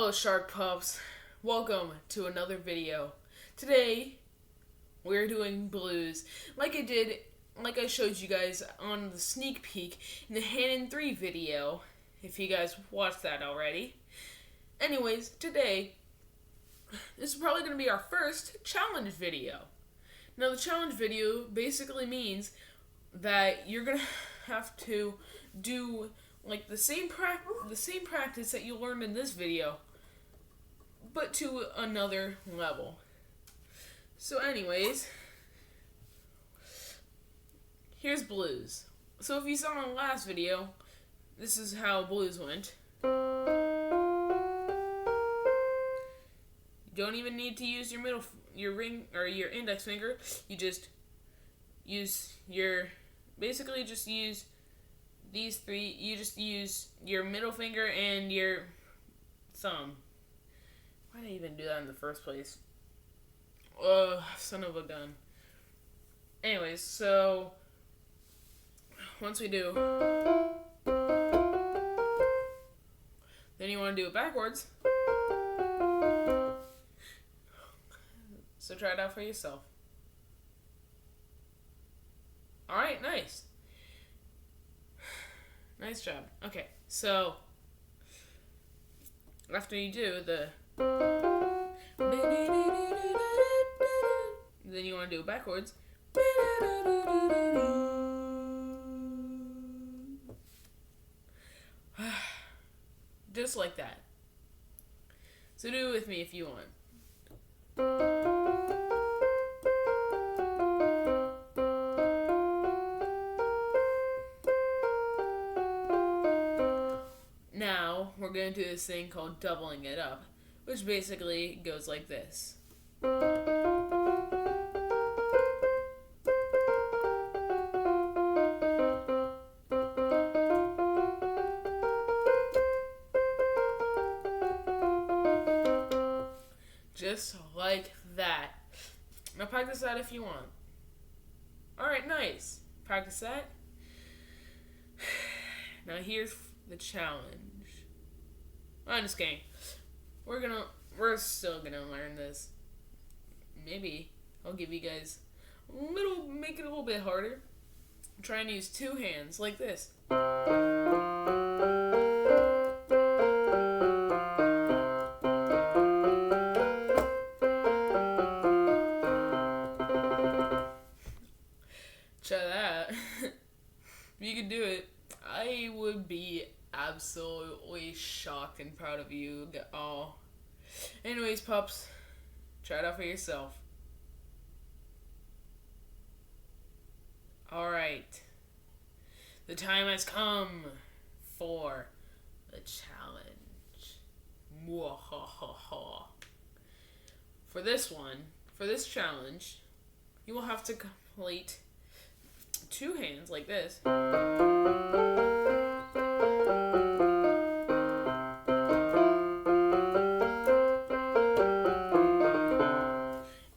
Hello Shark Pups, welcome to another video. Today, we're doing blues, like I showed you guys on the sneak peek in the Hanon 3 video, if you guys watched that already. Anyways, today, this is probably going to be our first challenge video. Now the challenge video basically means that you're going to have to do like the same practice that you learned in this video, but to another level. So anyways, here's blues. So if you saw in the last video, this is how blues went. You don't even need to use your ring or your index finger. You just use these three. You just use your middle finger and your thumb. Why did I even do that in the first place? Son of a gun. Anyways, so once we do, then you want to do it backwards. So try it out for yourself. Alright, nice. Nice job. Okay, so after you do the, then you want to do it backwards. Just like that. So do it with me if you want. Now, we're going to do this thing called doubling it up, which basically goes like this. Just like that. Now practice that if you want. Alright, nice. Practice that. Now here's the challenge. I'm just kidding. We're still gonna learn this. Maybe I'll give you guys make it a little bit harder. Try and use two hands like this. Try that. If you can do it, I would be absolutely shocked and proud of you all. Anyways, pups, try it out for yourself. Alright. The time has come for the challenge. Mwahaha. For this challenge, you will have to complete two hands like this.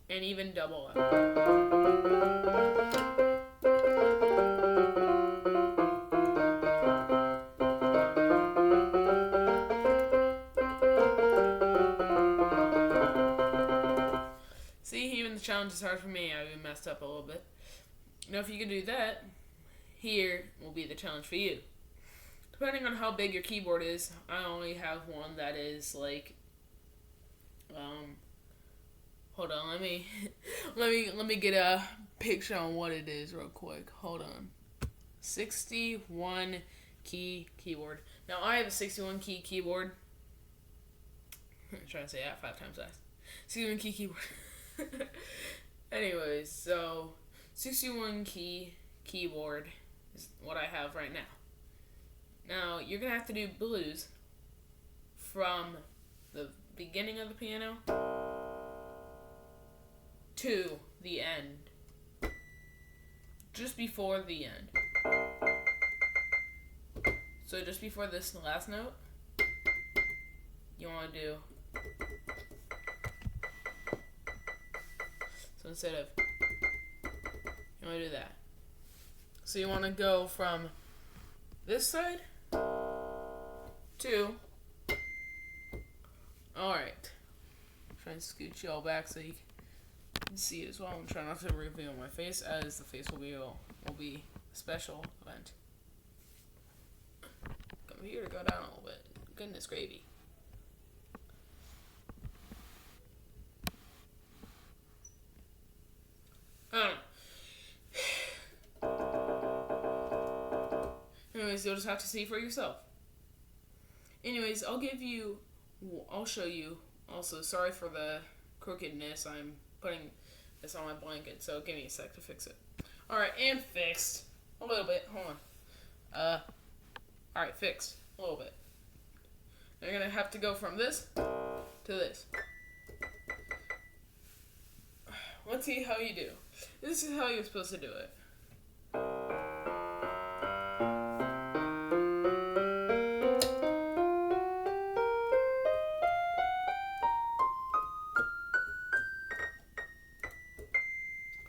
And even double up. See, even the challenge is hard for me. I even messed up a little bit. Now, if you can do that, here will be the challenge for you. Depending on how big your keyboard is, I only have one that is like, hold on, let me get a picture on what it is real quick. Hold on. 61 key keyboard. Now I have a 61 key keyboard. I'm trying to say that 5 times fast. 61 key keyboard. Anyways, so 61 key keyboard is what I have right now. Now, you're going to have to do blues from the beginning of the piano to the end. Just before the end. So just before this last note, you want to do, so instead of, you want to do that. So you want to go from this side to Alright. Try and scoot y'all back so you can see it as well. I'm trying not to reveal my face, as the face will be a special event. Computer go down a little bit. Goodness gravy. Anyways, you'll just have to see for yourself. Anyways, I'll show you. Also, sorry for the crookedness. I'm putting this on my blanket, so give me a sec to fix it. Alright, and fixed. A little bit. Hold on. Alright, fixed. A little bit. Now you're gonna have to go from this to this. Let's see how you do. This is how you're supposed to do it.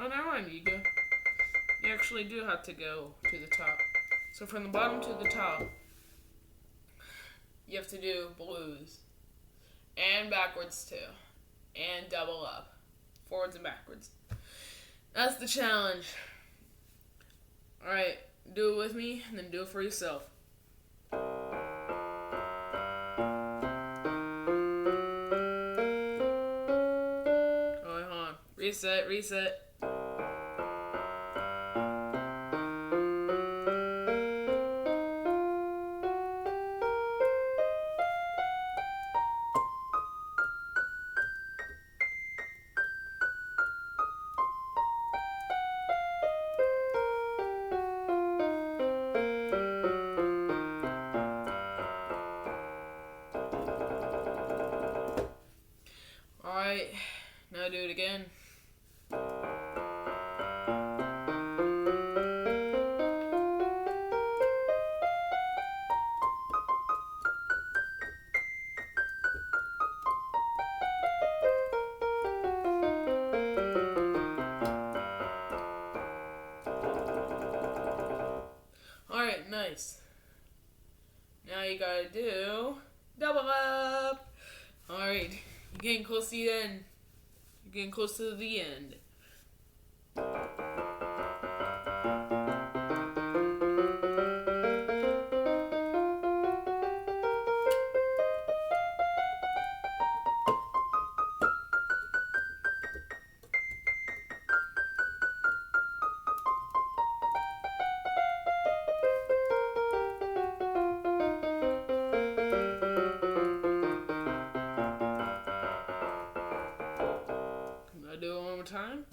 Oh, never mind, you actually do have to go to the top. So from the bottom to the top, you have to do blues. And backwards too. And double up. Forwards and backwards. That's the challenge. Alright, do it with me, and then do it for yourself. Alright, hold on. Reset. Alright, now do it again. Alright, nice. Now you gotta do double up. Alright, you're getting close to the end. You're getting close to the end. Do it one more time.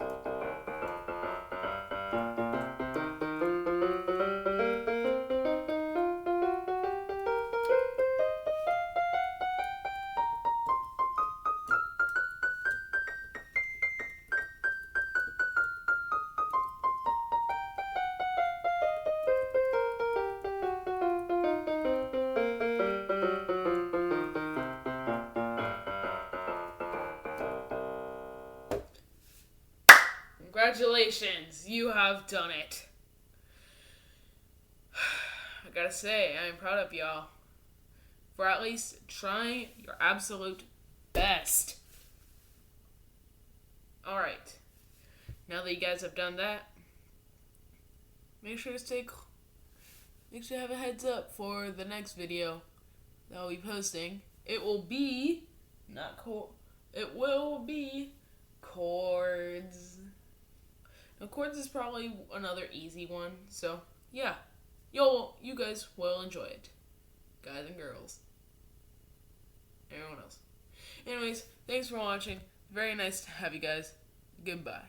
Congratulations, you have done it. I gotta say, I am proud of y'all for at least trying your absolute best. Alright, now that you guys have done that, make sure to have a heads up for the next video that I'll be posting. It will be chords. Now, chords is probably another easy one, so yeah, you guys will enjoy it, guys and girls, everyone else. Anyways, thanks for watching. Very nice to have you guys. Goodbye.